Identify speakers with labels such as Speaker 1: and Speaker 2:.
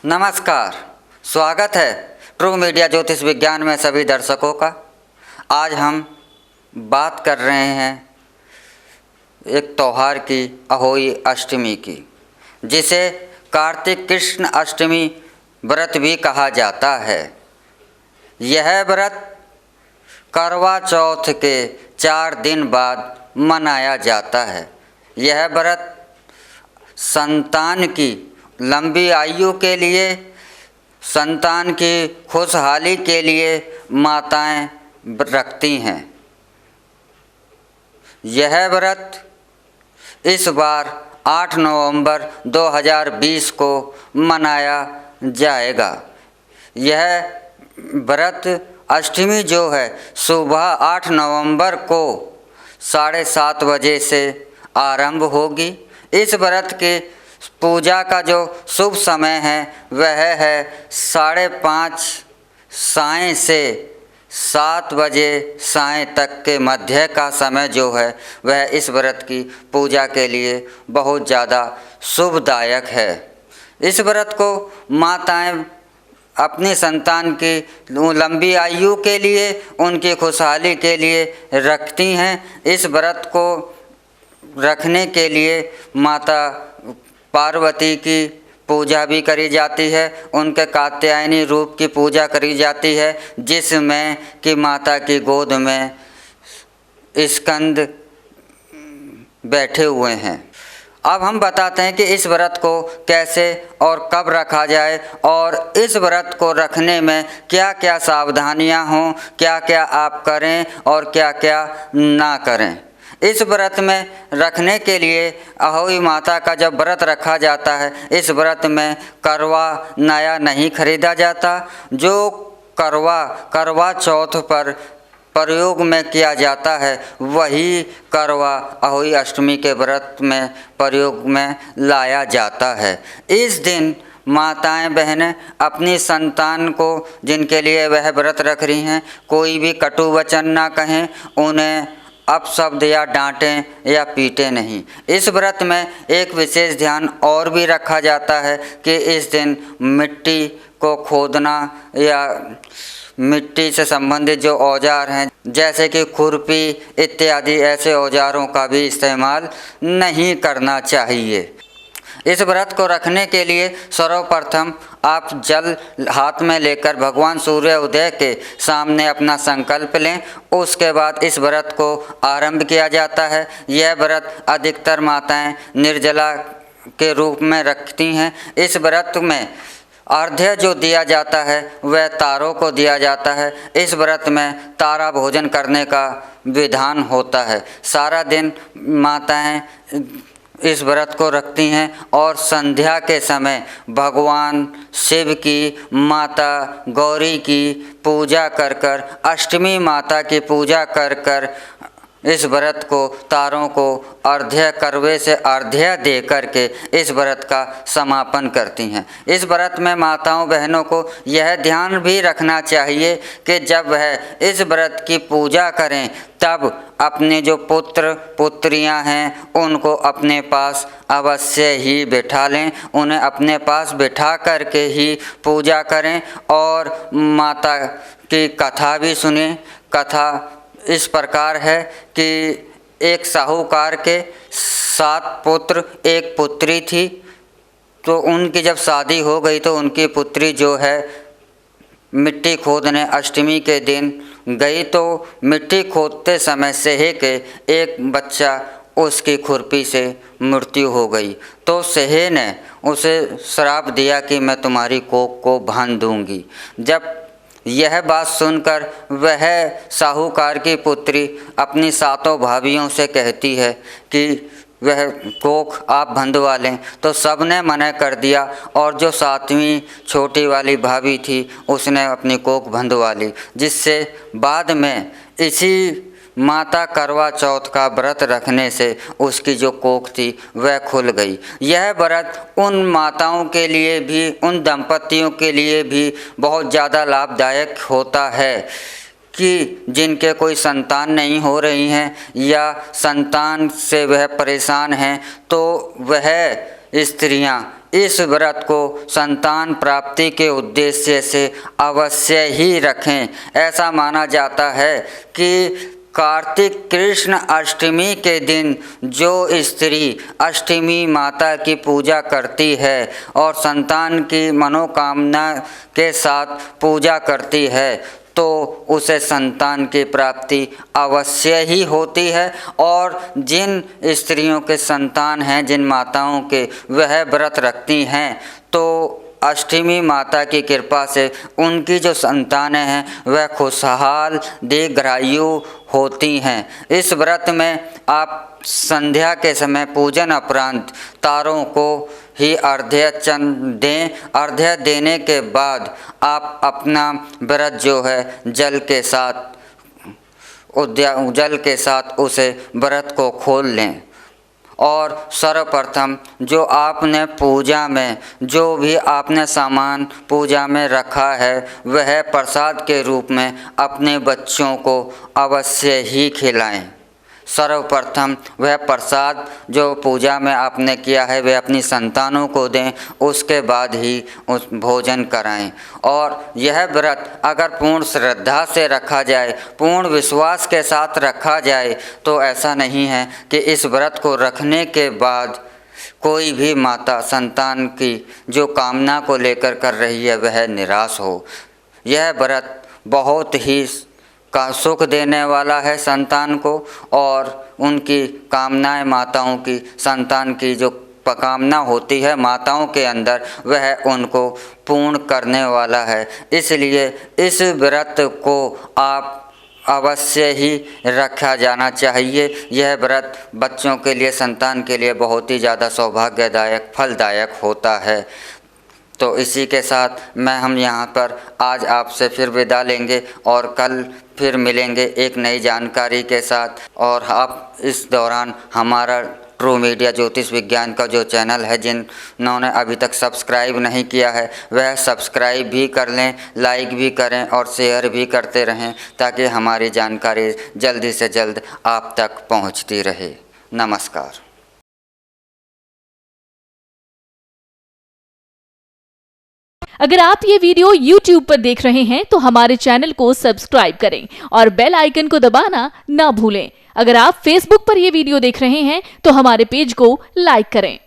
Speaker 1: नमस्कार, स्वागत है ट्रू मीडिया ज्योतिष विज्ञान में सभी दर्शकों का। आज हम बात कर रहे हैं एक त्यौहार की, अहोई अष्टमी की, जिसे कार्तिक कृष्ण अष्टमी व्रत भी कहा जाता है। यह व्रत करवा चौथ के 4 दिन बाद मनाया जाता है। यह व्रत संतान की लंबी आयु के लिए, संतान की खुशहाली के लिए माताएं रखती हैं। यह व्रत इस बार 8 नवंबर 2020 को मनाया जाएगा। यह व्रत अष्टमी जो है सुबह 8 नवंबर को 7:30 बजे से आरंभ होगी। इस व्रत के पूजा का जो शुभ समय है वह है 5:30 सायं से 7 बजे सायं तक के मध्य का समय जो है वह इस व्रत की पूजा के लिए बहुत ज़्यादा शुभदायक है। इस व्रत को माताएं अपनी संतान की लंबी आयु के लिए, उनकी खुशहाली के लिए रखती हैं। इस व्रत को रखने के लिए माता पार्वती की पूजा भी करी जाती है। उनके कात्यायनी रूप की पूजा करी जाती है, जिसमें कि माता की गोद में स्कंद बैठे हुए हैं। अब हम बताते हैं कि इस व्रत को कैसे और कब रखा जाए और इस व्रत को रखने में क्या क्या सावधानियां हों, क्या क्या आप करें और क्या क्या ना करें। इस व्रत में रखने के लिए अहोई माता का जब व्रत रखा जाता है, इस व्रत में करवा नया नहीं खरीदा जाता। जो करवा चौथ पर प्रयोग में किया जाता है वही करवा अहोई अष्टमी के व्रत में प्रयोग में लाया जाता है। इस दिन माताएं बहनें अपनी संतान को, जिनके लिए वह व्रत रख रही हैं, कोई भी कटु वचन ना कहें, उन्हें अपशब्द या डांटें या पीटे नहीं। इस व्रत में एक विशेष ध्यान और भी रखा जाता है कि इस दिन मिट्टी को खोदना या मिट्टी से संबंधित जो औजार हैं जैसे कि खुरपी इत्यादि, ऐसे औजारों का भी इस्तेमाल नहीं करना चाहिए। इस व्रत को रखने के लिए सर्वप्रथम आप जल हाथ में लेकर भगवान सूर्य उदय के सामने अपना संकल्प लें। उसके बाद इस व्रत को आरंभ किया जाता है। यह व्रत अधिकतर माताएं निर्जला के रूप में रखती हैं। इस व्रत में अर्घ्य जो दिया जाता है वह तारों को दिया जाता है। इस व्रत में तारा भोजन करने का विधान होता है। सारा दिन माताएं इस व्रत को रखती हैं और संध्या के समय भगवान शिव की, माता गौरी की पूजा कर अष्टमी माता की पूजा कर इस व्रत को, तारों को अर्घ्य, करवे से अर्घ्य दे करके इस व्रत का समापन करती हैं। इस व्रत में माताओं बहनों को यह ध्यान भी रखना चाहिए कि जब वह इस व्रत की पूजा करें तब अपने जो पुत्र पुत्रियां हैं उनको अपने पास अवश्य ही बिठा लें। उन्हें अपने पास बिठा करके ही पूजा करें और माता की कथा भी सुनें। कथा इस प्रकार है कि एक साहूकार के 7 पुत्र 1 पुत्री थी। तो उनकी जब शादी हो गई तो उनकी पुत्री जो है मिट्टी खोदने अष्टमी के दिन गई, तो मिट्टी खोदते समय सेहे के एक बच्चा उसकी खुरपी से मृत्यु हो गई। तो सेहे ने उसे श्राप दिया कि मैं तुम्हारी कोख को बांध दूंगी। जब यह बात सुनकर वह साहूकार की पुत्री अपनी 7 भाभियों से कहती है कि वह कोख आप बंधवा लें, तो सब ने मना कर दिया और जो 7वीं छोटी वाली भाभी थी उसने अपनी कोख बंधवा ली, जिससे बाद में इसी माता करवा चौथ का व्रत रखने से उसकी जो कोख थी वह खुल गई। यह व्रत उन माताओं के लिए भी, उन दंपतियों के लिए भी बहुत ज़्यादा लाभदायक होता है कि जिनके कोई संतान नहीं हो रही हैं या संतान से वह परेशान हैं, तो वह स्त्रियां इस व्रत को संतान प्राप्ति के उद्देश्य से अवश्य ही रखें। ऐसा माना जाता है कि कार्तिक कृष्ण अष्टमी के दिन जो स्त्री अष्टमी माता की पूजा करती है और संतान की मनोकामना के साथ पूजा करती है तो उसे संतान की प्राप्ति अवश्य ही होती है। और जिन स्त्रियों के संतान हैं, जिन माताओं के वह व्रत रखती हैं, तो अष्टमी माता की कृपा से उनकी जो संतानें हैं वह खुशहाल दीर्घायु होती हैं। इस व्रत में आप संध्या के समय पूजन उपरांत तारों को ही अर्घ्य दें। अर्घ्य देने के बाद आप अपना व्रत जो है जल के साथ उसे व्रत को खोल लें। और सर्वप्रथम जो आपने पूजा में जो भी आपने सामान पूजा में रखा है वह प्रसाद के रूप में अपने बच्चों को अवश्य ही खिलाएं। सर्वप्रथम वह प्रसाद जो पूजा में आपने किया है वह अपनी संतानों को दें, उसके बाद ही उस भोजन कराएं। और यह व्रत अगर पूर्ण श्रद्धा से रखा जाए, पूर्ण विश्वास के साथ रखा जाए तो ऐसा नहीं है कि इस व्रत को रखने के बाद कोई भी माता संतान की जो कामना को लेकर कर रही है वह निराश हो। यह व्रत बहुत ही का सुख देने वाला है संतान को, और उनकी कामनाएं माताओं की संतान की जो कामना होती है माताओं के अंदर वह उनको पूर्ण करने वाला है। इसलिए इस व्रत को आप अवश्य ही रखा जाना चाहिए। यह व्रत बच्चों के लिए, संतान के लिए बहुत ही ज़्यादा सौभाग्यदायक, फलदायक होता है। तो इसी के साथ हम यहाँ पर आज आपसे फिर विदा लेंगे और कल फिर मिलेंगे एक नई जानकारी के साथ। और आप इस दौरान हमारा ट्रू मीडिया ज्योतिष विज्ञान का जो चैनल है, जिन्होंने अभी तक सब्सक्राइब नहीं किया है वह सब्सक्राइब भी कर लें, लाइक भी करें और शेयर भी करते रहें ताकि हमारी जानकारी जल्दी से जल्द आप तक पहुँचती रहे। नमस्कार।
Speaker 2: अगर आप ये वीडियो YouTube पर देख रहे हैं तो हमारे चैनल को सब्सक्राइब करें और बेल आइकन को दबाना ना भूलें। अगर आप Facebook पर ये वीडियो देख रहे हैं तो हमारे पेज को लाइक करें।